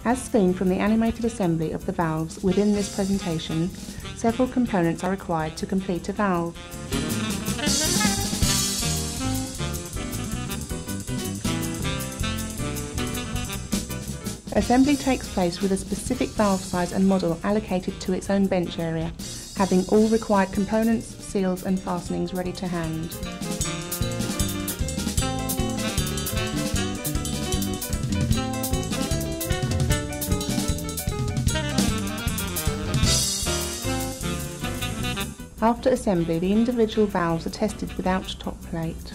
As seen from the animated assembly of the valves within this presentation, several components are required to complete a valve. Assembly takes place with a specific valve size and model allocated to its own bench area, having all required components, seals and fastenings ready to hand. After assembly, the individual valves are tested without top plate.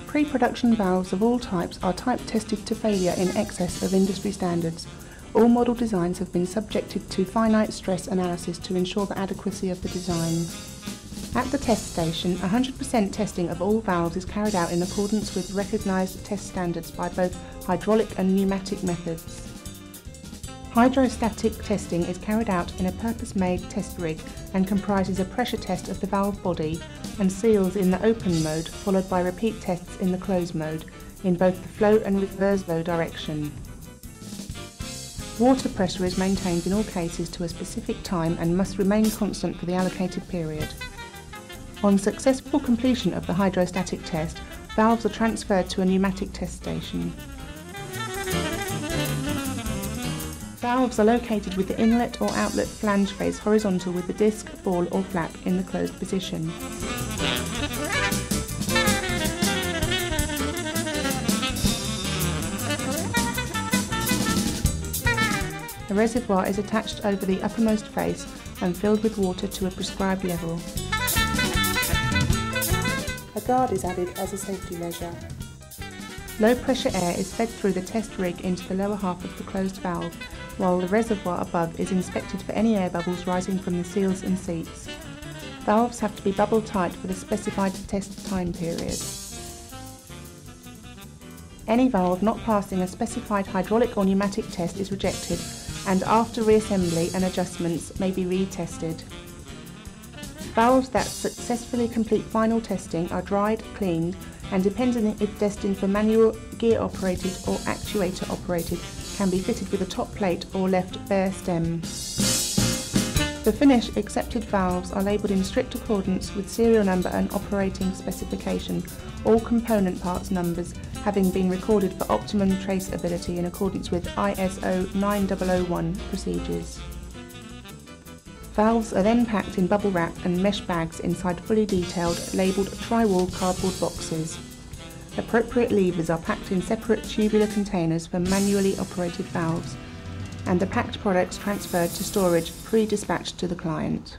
Pre-production valves of all types are type tested to failure in excess of industry standards. All model designs have been subjected to finite stress analysis to ensure the adequacy of the design. At the test station, 100% testing of all valves is carried out in accordance with recognised test standards by both hydraulic and pneumatic methods. Hydrostatic testing is carried out in a purpose-made test rig and comprises a pressure test of the valve body and seals in the open mode, followed by repeat tests in the closed mode, in both the flow and reverse flow direction. Water pressure is maintained in all cases to a specific time and must remain constant for the allocated period. On successful completion of the hydrostatic test, valves are transferred to a pneumatic test station. Valves are located with the inlet or outlet flange face horizontal with the disc, ball or flap in the closed position. The reservoir is attached over the uppermost face and filled with water to a prescribed level. A guard is added as a safety measure. Low pressure air is fed through the test rig into the lower half of the closed valve, while the reservoir above is inspected for any air bubbles rising from the seals and seats. Valves have to be bubble tight for the specified test time period. Any valve not passing a specified hydraulic or pneumatic test is rejected, and after reassembly and adjustments may be retested. Valves that successfully complete final testing are dried, cleaned, and depending if destined for manual, gear operated or actuator operated, can be fitted with a top plate or left bare stem. For finish, accepted valves are labelled in strict accordance with serial number and operating specification, all component parts numbers having been recorded for optimum traceability in accordance with ISO 9001 procedures. Valves are then packed in bubble wrap and mesh bags inside fully detailed, labelled tri-wall cardboard boxes. Appropriate levers are packed in separate tubular containers for manually operated valves, and the packed products transferred to storage pre-dispatched to the client.